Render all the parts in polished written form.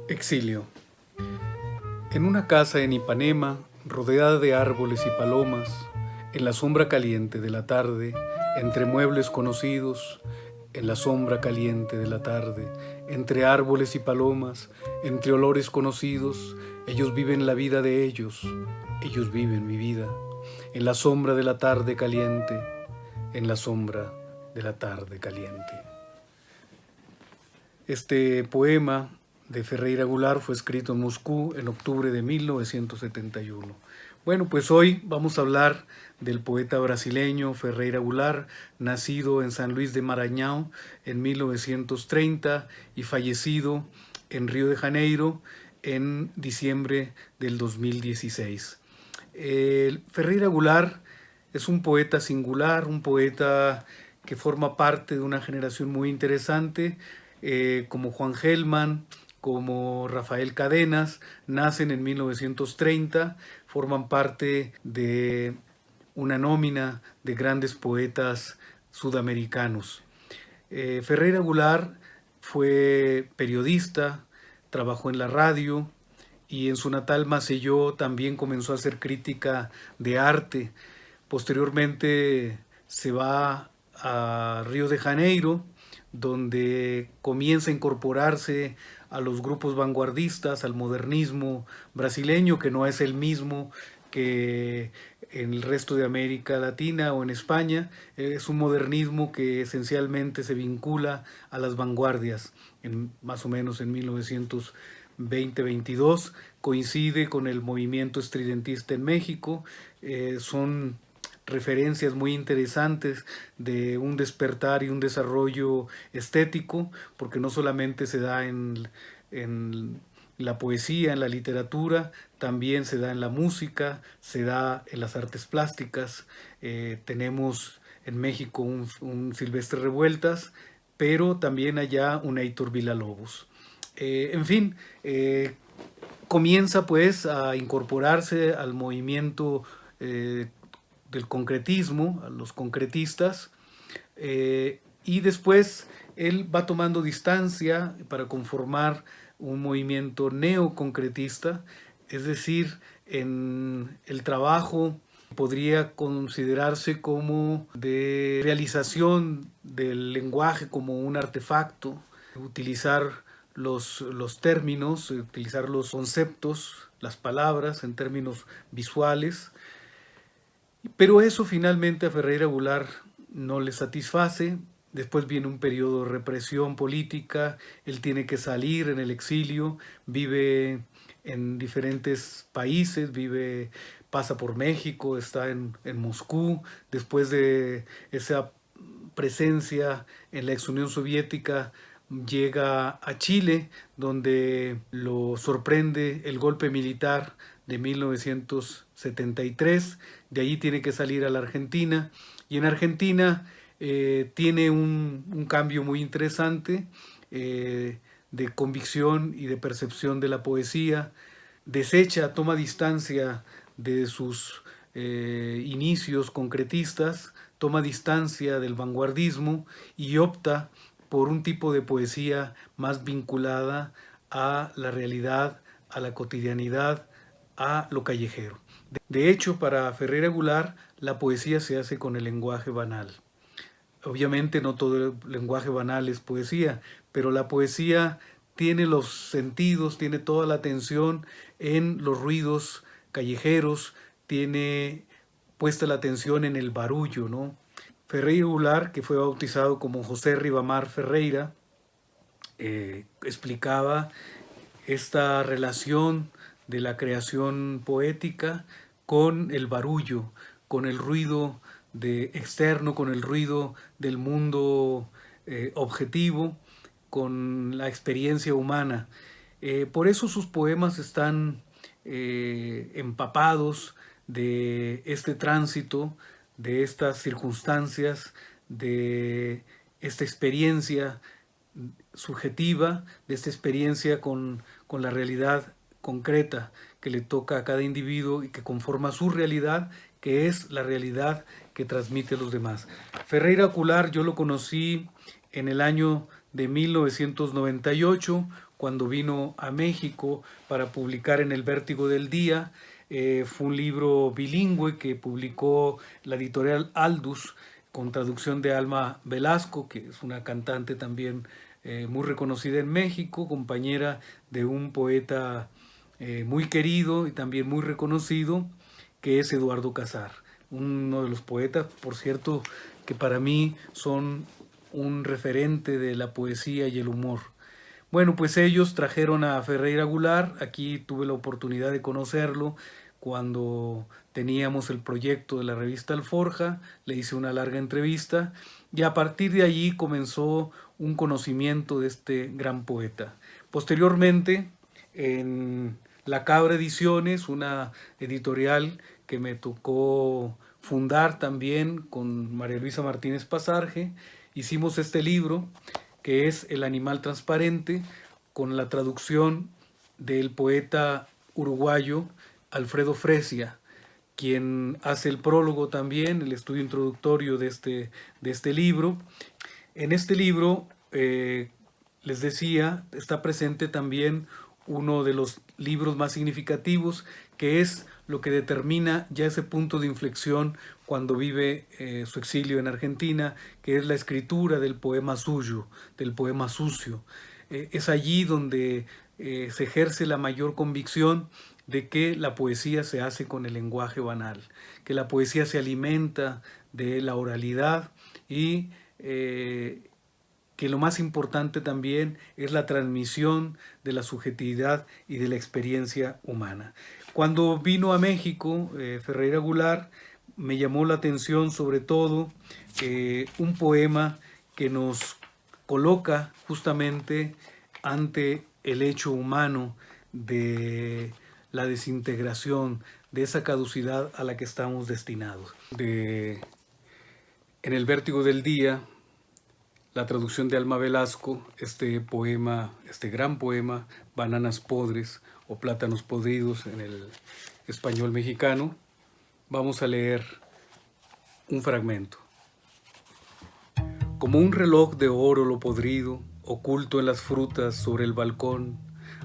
Exilio. En una casa en Ipanema, rodeada de árboles y palomas, en la sombra caliente de la tarde, entre muebles conocidos, en la sombra caliente de la tarde, entre árboles y palomas, entre olores conocidos, ellos viven la vida de ellos viven mi vida, en la sombra de la tarde caliente, en la sombra de la tarde caliente. Este poema de Ferreira Goulart fue escrito en Moscú en octubre de 1971. Bueno, pues hoy vamos a hablar del poeta brasileño Ferreira Goulart, nacido en San Luis de Maranhão en 1930 y fallecido en Río de Janeiro en diciembre del 2016. Ferreira Goulart es un poeta singular, un poeta que forma parte de una generación muy interesante, como Juan Gelman, como Rafael Cadenas, nacen en 1930, forman parte de una nómina de grandes poetas sudamericanos. Ferreira Goulart fue periodista, trabajó en la radio y en su natal Maceió también comenzó a hacer crítica de arte. Posteriormente se va a Río de Janeiro, donde comienza a incorporarse a los grupos vanguardistas, al modernismo brasileño, que no es el mismo que en el resto de América Latina o en España. Es un modernismo que esencialmente se vincula a las vanguardias, más o menos en 1920-22, coincide con el movimiento estridentista en México. Son referencias muy interesantes de un despertar y un desarrollo estético, porque no solamente se da en la poesía, en la literatura, también se da en la música, se da en las artes plásticas. Tenemos en México un Silvestre Revueltas, pero también allá un Heitor Villa-Lobos. En fin, comienza pues a incorporarse al movimiento del concretismo, a los concretistas, y después él va tomando distancia para conformar un movimiento neoconcretista, es decir, en el trabajo podría considerarse como de realización del lenguaje como un artefacto, utilizar los términos, utilizar los conceptos, las palabras en términos visuales. Pero eso finalmente a Ferreira Goulart no le satisface. Después viene un periodo de represión política, él tiene que salir en el exilio, vive en diferentes países, pasa por México, está en Moscú. Después de esa presencia en la ex Unión Soviética, llega a Chile, donde lo sorprende el golpe militar de 1973, de allí tiene que salir a la Argentina, y en Argentina tiene un cambio muy interesante de convicción y de percepción de la poesía, toma distancia de sus inicios concretistas, toma distancia del vanguardismo y opta por un tipo de poesía más vinculada a la realidad, a la cotidianidad, a lo callejero. De hecho, para Ferreira Goulart, la poesía se hace con el lenguaje banal. Obviamente no todo el lenguaje banal es poesía, pero la poesía tiene los sentidos, tiene toda la atención en los ruidos callejeros, tiene puesta la atención en el barullo, ¿no? Ferreira Goulart, que fue bautizado como José Ribamar Ferreira, explicaba esta relación de la creación poética con el barullo, con el ruido externo, con el ruido del mundo objetivo, con la experiencia humana. Por eso sus poemas están empapados de este tránsito, de estas circunstancias, de esta experiencia subjetiva, de esta experiencia con la realidad concreta que le toca a cada individuo y que conforma su realidad, que es la realidad que transmite a los demás. Ferreira Goulart yo lo conocí en el año de 1998, cuando vino a México para publicar en El Vértigo del Día. Fue un libro bilingüe que publicó la editorial Aldus, con traducción de Alma Velasco, que es una cantante también muy reconocida en México, compañera de un poeta muy querido y también muy reconocido, que es Eduardo Casar, uno de los poetas, por cierto, que para mí son un referente de la poesía y el humor. Bueno, pues ellos trajeron a Ferreira Goulart. Aquí tuve la oportunidad de conocerlo cuando teníamos el proyecto de la revista Alforja. Le hice una larga entrevista y a partir de allí comenzó un conocimiento de este gran poeta. Posteriormente, en La Cabra Ediciones, una editorial que me tocó fundar también con María Luisa Martínez Pasarge, hicimos este libro que es El animal transparente, con la traducción del poeta uruguayo Alfredo Fresia, quien hace el prólogo también, el estudio introductorio de este libro. En este libro, les decía, está presente también uno de los libros más significativos, que es lo que determina ya ese punto de inflexión cuando vive su exilio en Argentina, que es la escritura del poema suyo, del poema sucio. Es allí donde se ejerce la mayor convicción de que la poesía se hace con el lenguaje banal, que la poesía se alimenta de la oralidad y que lo más importante también es la transmisión de la subjetividad y de la experiencia humana. Cuando vino a México, Ferreira Goulart, me llamó la atención sobre todo un poema que nos coloca justamente ante el hecho humano de la desintegración, de esa caducidad a la que estamos destinados. En El Vértigo del Día, la traducción de Alma Velasco, este poema, este gran poema, Bananas podres o plátanos podridos en el español mexicano, vamos a leer un fragmento. Como un reloj de oro lo podrido, oculto en las frutas sobre el balcón,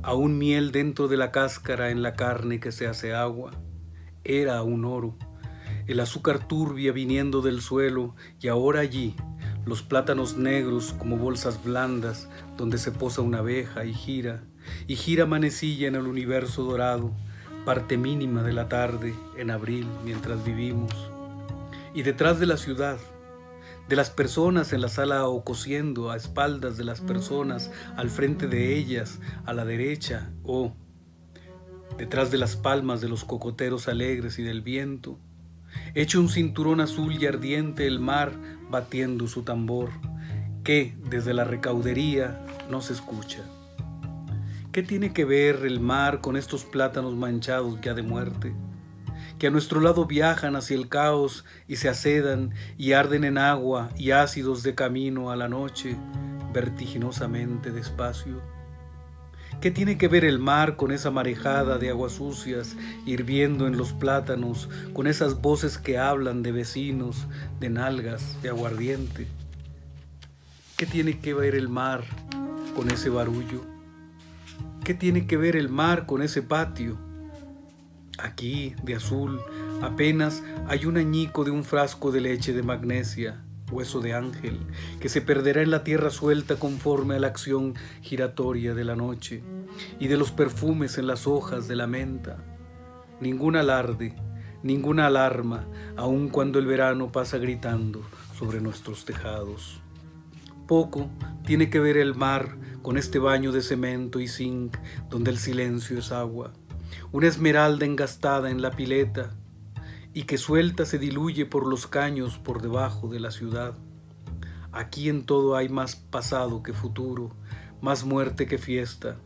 aún miel dentro de la cáscara en la carne que se hace agua, era aún oro, el azúcar turbia viniendo del suelo y ahora allí, los plátanos negros como bolsas blandas donde se posa una abeja y gira manecilla en el universo dorado, parte mínima de la tarde en abril mientras vivimos. Y detrás de la ciudad, de las personas en la sala o cosiendo a espaldas de las personas, al frente de ellas, a la derecha o detrás de las palmas de los cocoteros alegres y del viento, hecho un cinturón azul y ardiente el mar batiendo su tambor, que desde la recaudería no se escucha. ¿Qué tiene que ver el mar con estos plátanos manchados ya de muerte, que a nuestro lado viajan hacia el caos y se acedan y arden en agua y ácidos de camino a la noche, vertiginosamente despacio? ¿Qué tiene que ver el mar con esa marejada de aguas sucias hirviendo en los plátanos, con esas voces que hablan de vecinos, de nalgas, de aguardiente? ¿Qué tiene que ver el mar con ese barullo? ¿Qué tiene que ver el mar con ese patio? Aquí, de azul, apenas hay un añico de un frasco de leche de magnesia, hueso de ángel, que se perderá en la tierra suelta conforme a la acción giratoria de la noche y de los perfumes en las hojas de la menta. Ningún alarde, ninguna alarma, aun cuando el verano pasa gritando sobre nuestros tejados. Poco tiene que ver el mar con este baño de cemento y zinc donde el silencio es agua, una esmeralda engastada en la pileta, y que suelta se diluye por los caños por debajo de la ciudad. Aquí en todo hay más pasado que futuro, más muerte que fiesta.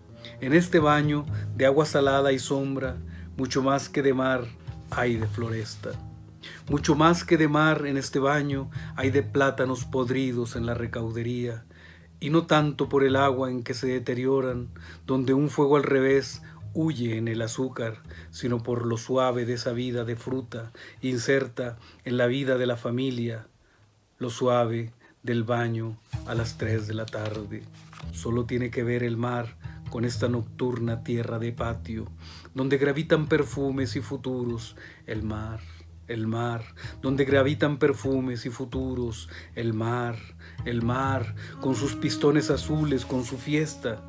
En este baño de agua salada y sombra, mucho más que de mar hay de floresta. Mucho más que de mar en este baño hay de plátanos podridos en la recaudería, y no tanto por el agua en que se deterioran, donde un fuego al revés huye en el azúcar, sino por lo suave de esa vida de fruta inserta en la vida de la familia, lo suave del baño a las 3 de la tarde. Solo tiene que ver el mar con esta nocturna tierra de patio, donde gravitan perfumes y futuros, el mar, donde gravitan perfumes y futuros, el mar, con sus pistones azules, con su fiesta.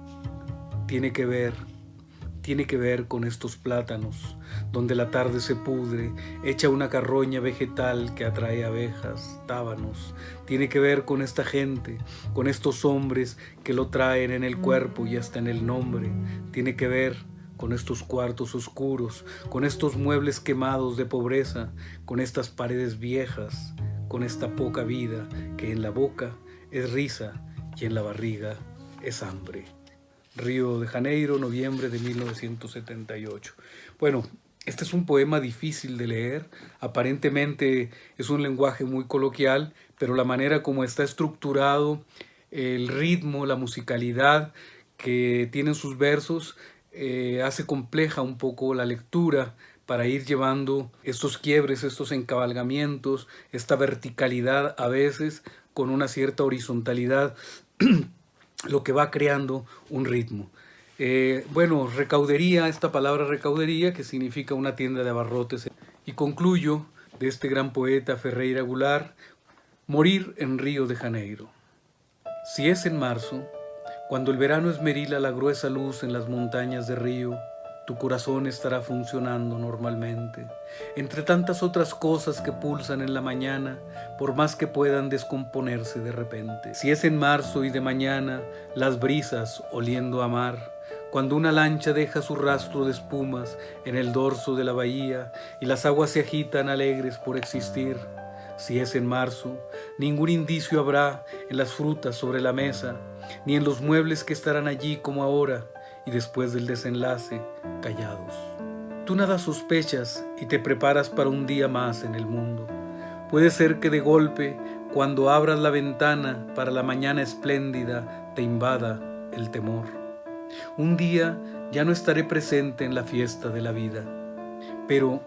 Tiene que ver con estos plátanos, donde la tarde se pudre, echa una carroña vegetal que atrae abejas, tábanos. Tiene que ver con esta gente, con estos hombres que lo traen en el cuerpo y hasta en el nombre. Tiene que ver con estos cuartos oscuros, con estos muebles quemados de pobreza, con estas paredes viejas, con esta poca vida que en la boca es risa y en la barriga es hambre. Río de Janeiro, noviembre de 1978. Bueno, este es un poema difícil de leer. Aparentemente es un lenguaje muy coloquial, pero la manera como está estructurado, el ritmo, la musicalidad que tienen sus versos, hace compleja un poco la lectura para ir llevando estos quiebres, estos encabalgamientos, esta verticalidad a veces con una cierta horizontalidad, lo que va creando un ritmo. Bueno, recaudería, esta palabra recaudería, que significa una tienda de abarrotes. Y concluyo de este gran poeta Ferreira Goulart, morir en Río de Janeiro. Si es en marzo, cuando el verano esmerila la gruesa luz en las montañas de Río, tu corazón estará funcionando normalmente, entre tantas otras cosas que pulsan en la mañana, por más que puedan descomponerse de repente. Si es en marzo y de mañana, las brisas oliendo a mar, cuando una lancha deja su rastro de espumas en el dorso de la bahía y las aguas se agitan alegres por existir. Si es en marzo, ningún indicio habrá en las frutas sobre la mesa, ni en los muebles que estarán allí como ahora, y después del desenlace, callados. Tú nada sospechas y te preparas para un día más en el mundo. Puede ser que de golpe, cuando abras la ventana para la mañana espléndida, te invada el temor. Un día ya no estaré presente en la fiesta de la vida. Pero,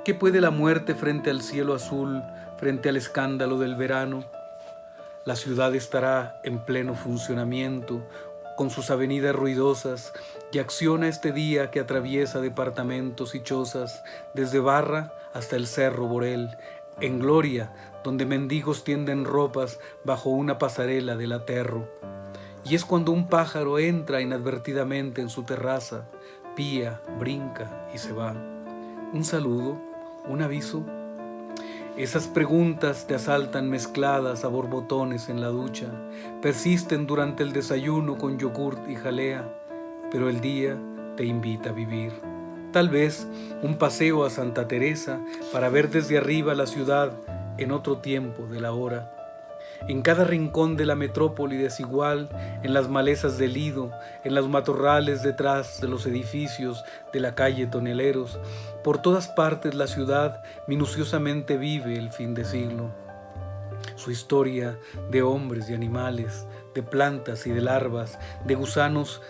¿qué puede la muerte frente al cielo azul, frente al escándalo del verano? La ciudad estará en pleno funcionamiento, con sus avenidas ruidosas, y acciona este día que atraviesa departamentos y chozas, desde Barra hasta el Cerro Borel, en gloria, donde mendigos tienden ropas bajo una pasarela del aterro. Y es cuando un pájaro entra inadvertidamente en su terraza, pía, brinca y se va. Un saludo, un aviso. Esas preguntas te asaltan mezcladas a borbotones en la ducha, persisten durante el desayuno con yogurt y jalea, pero el día te invita a vivir. Tal vez un paseo a Santa Teresa para ver desde arriba la ciudad en otro tiempo de la hora. En cada rincón de la metrópoli desigual, en las malezas del Lido, en los matorrales detrás de los edificios de la calle Toneleros, por todas partes la ciudad minuciosamente vive el fin de siglo. Su historia de hombres y animales, de plantas y de larvas, de gusanos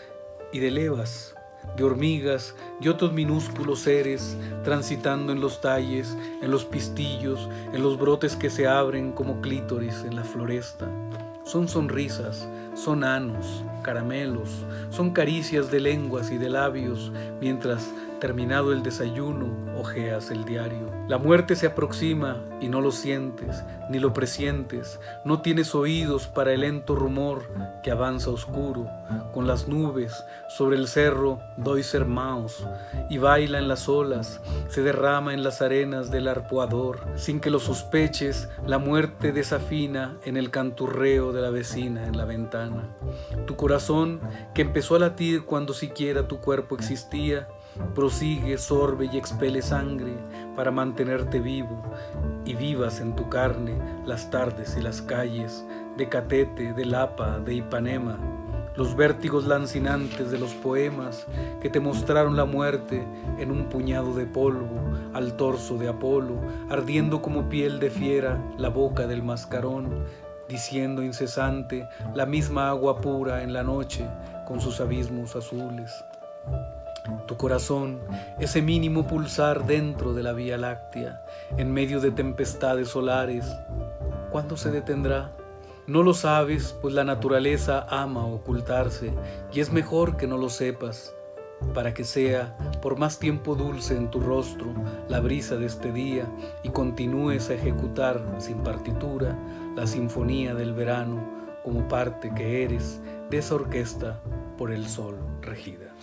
y de levas, de hormigas y otros minúsculos seres transitando en los talles, en los pistillos, en los brotes que se abren como clítoris en la floresta. Son sonrisas, son anos, caramelos, son caricias de lenguas y de labios, mientras, terminado el desayuno, hojeas el diario. La muerte se aproxima y no lo sientes, ni lo presientes, no tienes oídos para el lento rumor que avanza oscuro, con las nubes sobre el cerro Dois Hermanos, y baila en las olas, se derrama en las arenas del arpoador, sin que lo sospeches, la muerte desafina en el canturreo de la vecina en la ventana. Tu corazón, que empezó a latir cuando siquiera tu cuerpo existía, prosigue, sorbe y expele sangre para mantenerte vivo, y vivas en tu carne las tardes y las calles de Catete, de Lapa, de Ipanema, los vértigos lancinantes de los poemas que te mostraron la muerte en un puñado de polvo al torso de Apolo, ardiendo como piel de fiera la boca del mascarón, diciendo incesante la misma agua pura en la noche con sus abismos azules. Tu corazón, ese mínimo pulsar dentro de la Vía Láctea, en medio de tempestades solares, ¿cuándo se detendrá? No lo sabes, pues la naturaleza ama ocultarse, y es mejor que no lo sepas, para que sea por más tiempo dulce en tu rostro la brisa de este día y continúes a ejecutar sin partitura la sinfonía del verano como parte que eres de esa orquesta por el sol regida.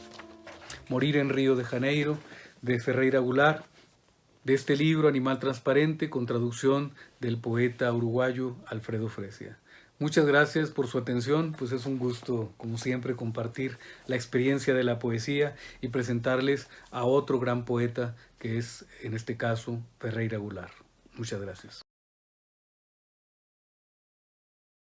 Morir en Río de Janeiro, de Ferreira Goulart, de este libro Animal Transparente, con traducción del poeta uruguayo Alfredo Fresia. Muchas gracias por su atención, pues es un gusto, como siempre, compartir la experiencia de la poesía y presentarles a otro gran poeta que es, en este caso, Ferreira Goulart. Muchas gracias.